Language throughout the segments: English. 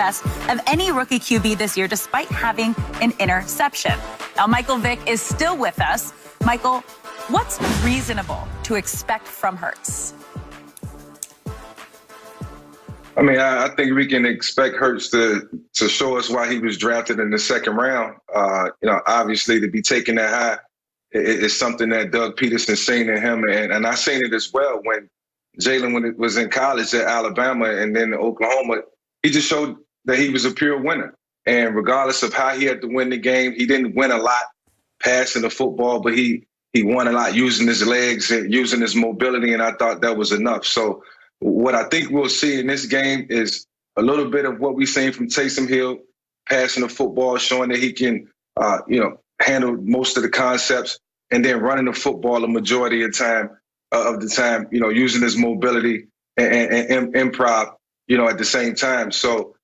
best of any rookie QB this year, despite having an interception. Now, Michael Vick is still with us. Michael, what's reasonable to expect from Hurts? I mean, I think we can expect Hurts to show us why he was drafted in the second round. Obviously, to be taken that high is something that Doug Pederson seen in him, and I seen it as well when Jalen was in college at Alabama and then Oklahoma. He just showed that he was a pure winner, and regardless of how he had to win the game, he didn't win a lot passing the football, but he won a lot using his legs and using his mobility, and I thought that was enough. So what I think we'll see in this game is a little bit of what we've seen from Taysom Hill, passing the football, showing that he can, handle most of the concepts, and then running the football a majority of the time, using his mobility and improv, at the same time. So,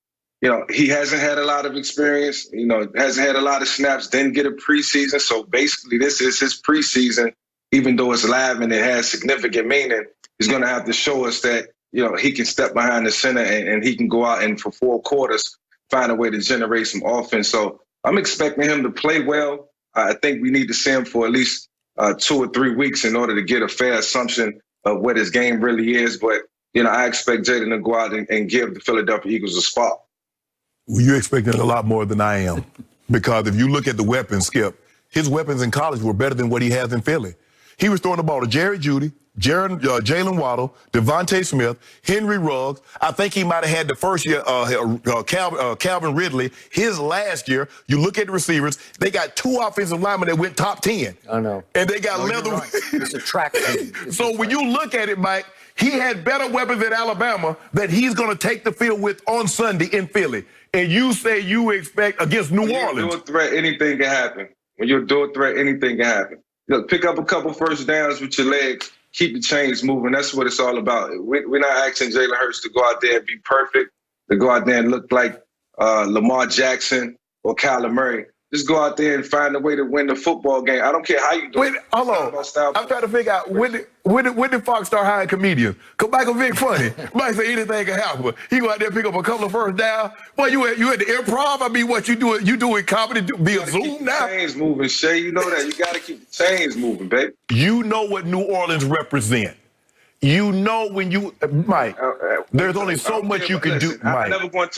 he hasn't had a lot of experience, hasn't had a lot of snaps, didn't get a preseason. So basically this is his preseason, even though it's live and it has significant meaning. He's going to have to show us that, he can step behind the center and he can go out and for 4 quarters find a way to generate some offense. So I'm expecting him to play well. I think we need to see him for at least 2 or 3 weeks in order to get a fair assumption of what his game really is. But, I expect Jalen to go out and give the Philadelphia Eagles a spot. Well, you're expecting a lot more than I am. Because if you look at the weapons, Skip, his weapons in college were better than what he has in Philly. He was throwing the ball to Jerry Jeudy, Jalen Waddle, Devontae Smith, Henry Ruggs. I think he might have had the first year, Calvin Ridley. His last year, you look at the receivers, they got 2 offensive linemen that went top 10. I know. And they got leather. Right. It's a track team. So when you look at it, Mike, he had better weapons at Alabama that he's going to take the field with on Sunday in Philly. And you say you expect against New Orleans. When you're a dual threat, anything can happen. When you're a dual threat, anything can happen. Pick up a couple first downs with your legs. Keep the chains moving. That's what it's all about. We're not asking Jalen Hurts to go out there and be perfect, to go out there and look like Lamar Jackson or Kyler Murray. Just go out there and find a way to win the football game. I don't care how you do it. Hold on. I'm trying to figure out when did Fox start hiring comedians? Because Michael Vick funny. Mike say anything can happen. He go out there and pick up a couple of first down. Boy, you at the improv? I mean, what you doing comedy? Be a Zoom now? Chains moving, Shay. You know that. You got to keep the chains moving, baby. You know what New Orleans represent. You know when you, Mike, there's only so much you can do, Mike. I never went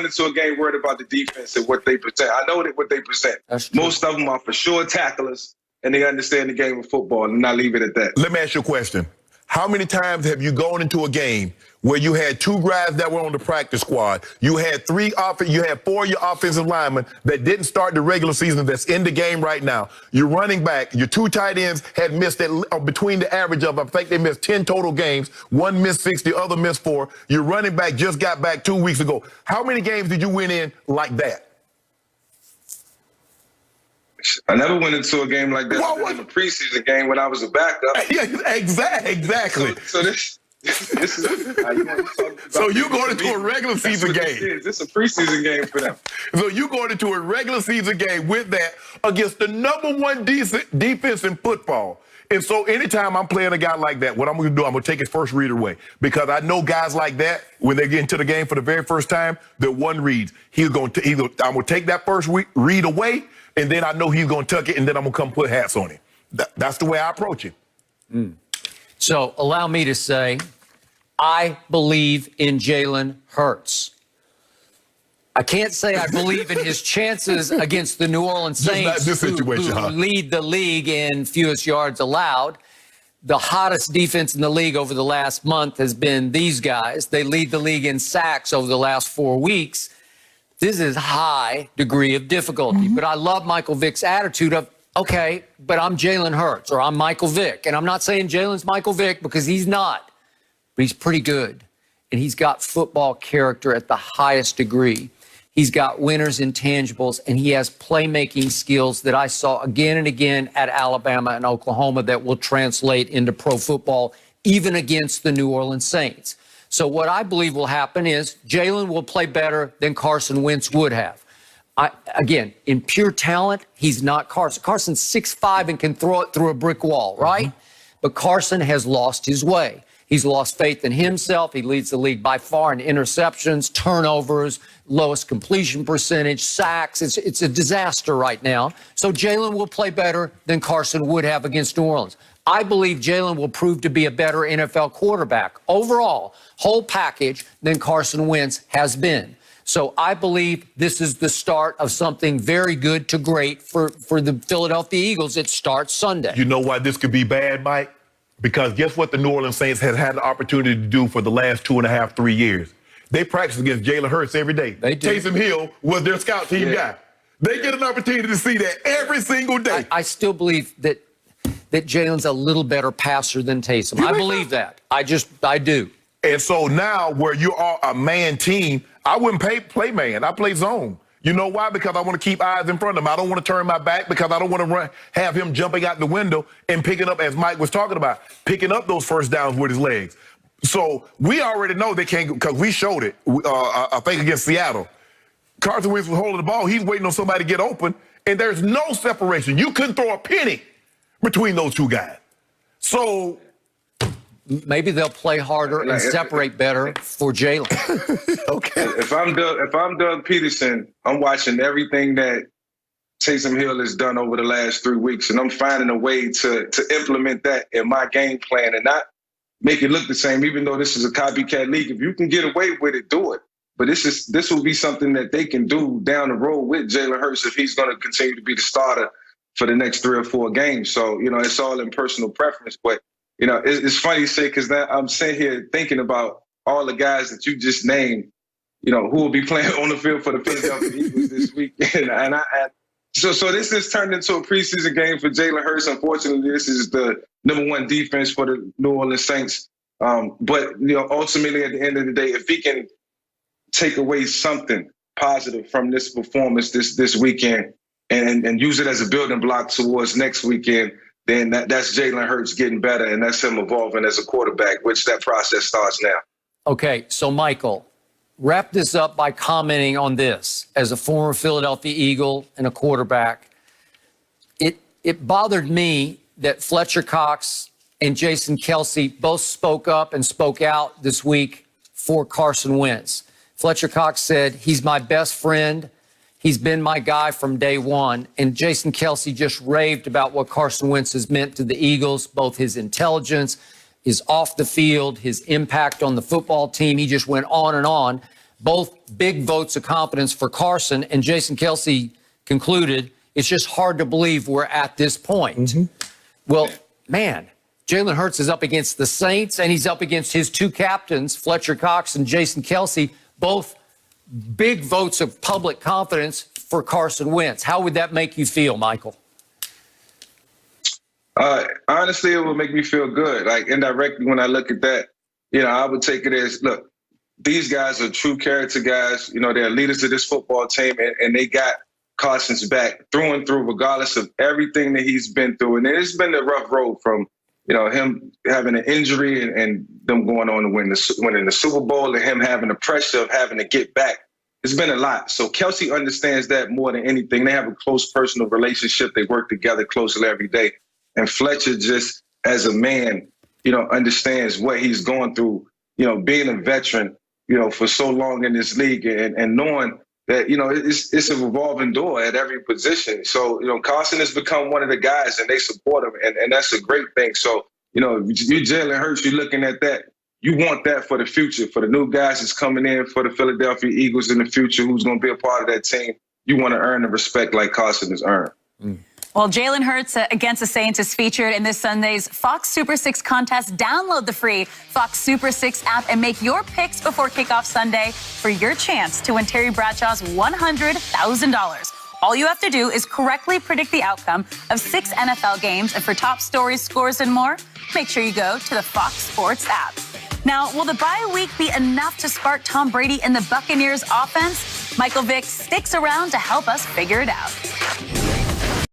into a game worried about the defense and what they present. I know what they present. Most of them are for sure tacklers, and they understand the game of football, and I leave it at that. Let me ask you a question. How many times have you gone into a game where you had 2 guys that were on the practice squad? You had 4 of your offensive linemen that didn't start the regular season that's in the game right now. Your running back, your 2 tight ends had missed between the average of, I think they missed 10 total games. One missed 6, the other missed 4. Your running back just got back 2 weeks ago. How many games did you win in like that? I never went into a game like that in a preseason game when I was a backup. Yeah, exactly. So this is how you want to talk about. So you going into a regular season game. This is a preseason game for them. So you going into a regular season game with that against the #1 defense in football. And so anytime I'm playing a guy like that, what I'm going to do, I'm going to take his first read away. Because I know guys like that, when they get into the game for the very first time, they're one reads. I'm going to take that first read away, and then I know he's going to tuck it, and then I'm going to come put hats on him. That's the way I approach it. So allow me to say, I believe in Jalen Hurts. I can't say I believe in his chances against the New Orleans Saints, who lead the league in fewest yards allowed. The hottest defense in the league over the last month has been these guys. They lead the league in sacks over the last 4 weeks. This is high degree of difficulty. But I love Michael Vick's attitude of, okay, but I'm Jalen Hurts or I'm Michael Vick. And I'm not saying Jalen's Michael Vick because he's not. But he's pretty good. And he's got football character at the highest degree. He's got winners' intangibles, and he has playmaking skills that I saw again and again at Alabama and Oklahoma that will translate into pro football, even against the New Orleans Saints. So what I believe will happen is Jalen will play better than Carson Wentz would have. Again, in pure talent, he's not Carson. Carson's 6'5" and can throw it through a brick wall, right? But Carson has lost his way. He's lost faith in himself. He leads the league by far in interceptions, turnovers, lowest completion percentage, sacks. It's a disaster right now. So Jalen will play better than Carson would have against New Orleans. I believe Jalen will prove to be a better NFL quarterback overall, whole package, than Carson Wentz has been. So I believe this is the start of something very good to great for the Philadelphia Eagles. It starts Sunday. You know why this could be bad, Mike? Because guess what the New Orleans Saints has had the opportunity to do for the last 2.5, 3 years? They practice against Jalen Hurts every day. They do. Taysom Hill was their scout team guy. They get an opportunity to see that every single day. I still believe that Jalen's a little better passer than Taysom. I believe that. I do. And so now where you are a man team, I wouldn't play man. I play zone. You know why? Because I want to keep eyes in front of him. I don't want to turn my back because I don't want to have him jumping out the window and picking up, as Mike was talking about, picking up those first downs with his legs. So we already know they can't, because we showed it, I think, against Seattle. Carson Wentz was holding the ball. He's waiting on somebody to get open, and there's no separation. You couldn't throw a penny between those two guys. So maybe they'll play harder and separate better for Jalen. Okay. If I'm Doug Pederson, I'm watching everything that Taysom Hill has done over the last 3 weeks, and I'm finding a way to implement that in my game plan and not make it look the same, even though this is a copycat league. If you can get away with it, do it. But this will be something that they can do down the road with Jalen Hurts if he's going to continue to be the starter for the next 3 or 4 games. So, it's all in personal preference. But, it's funny you say, because I'm sitting here thinking about all the guys that you just named, who will be playing on the field for the Philadelphia Eagles this week. So this has turned into a preseason game for Jalen Hurts. Unfortunately, this is the #1 defense for the New Orleans Saints. But, ultimately, at the end of the day, if he can take away something positive from this performance this weekend and use it as a building block towards next weekend, then that's Jalen Hurts getting better, and that's him evolving as a quarterback, which that process starts now. Okay, so Michael, wrap this up by commenting on this. As a former Philadelphia Eagle and a quarterback, it bothered me that Fletcher Cox and Jason Kelsey both spoke up and spoke out this week for Carson Wentz. Fletcher Cox said, he's my best friend. He's been my guy from day one. And Jason Kelsey just raved about what Carson Wentz has meant to the Eagles, both his intelligence, his off the field, his impact on the football team. He just went on and on. Both big votes of confidence for Carson. And Jason Kelsey concluded, it's just hard to believe we're at this point. Mm-hmm. Well, man, Jalen Hurts is up against the Saints, and he's up against his 2 captains, Fletcher Cox and Jason Kelsey, both big votes of public confidence for Carson Wentz. How would that make you feel, Michael? Honestly, it would make me feel good. Like, indirectly, when I look at that, I would take it as, look, these guys are true character guys. They're leaders of this football team, and they got Carson's back through and through, regardless of everything that he's been through. And it's been a rough road from, him having an injury and them going on to winning the Super Bowl, and him having the pressure of having to get back. It's been a lot. So Kelsey understands that more than anything. They have a close personal relationship. They work together closely every day. And Fletcher, just as a man, understands what he's going through, being a veteran, for so long in this league and knowing that, it's a revolving door at every position. So, Carson has become one of the guys, and they support him, and that's a great thing. So, if you're Jalen Hurts, you're looking at that. You want that for the future, for the new guys that's coming in for the Philadelphia Eagles in the future, who's going to be a part of that team. You want to earn the respect like Carson has earned. Mm. Well, Jalen Hurts against the Saints is featured in this Sunday's Fox Super 6 contest. Download the free Fox Super 6 app and make your picks before kickoff Sunday for your chance to win Terry Bradshaw's $100,000. All you have to do is correctly predict the outcome of 6 NFL games. And for top stories, scores, and more, make sure you go to the Fox Sports app. Now, will the bye week be enough to spark Tom Brady and the Buccaneers offense? Michael Vick sticks around to help us figure it out.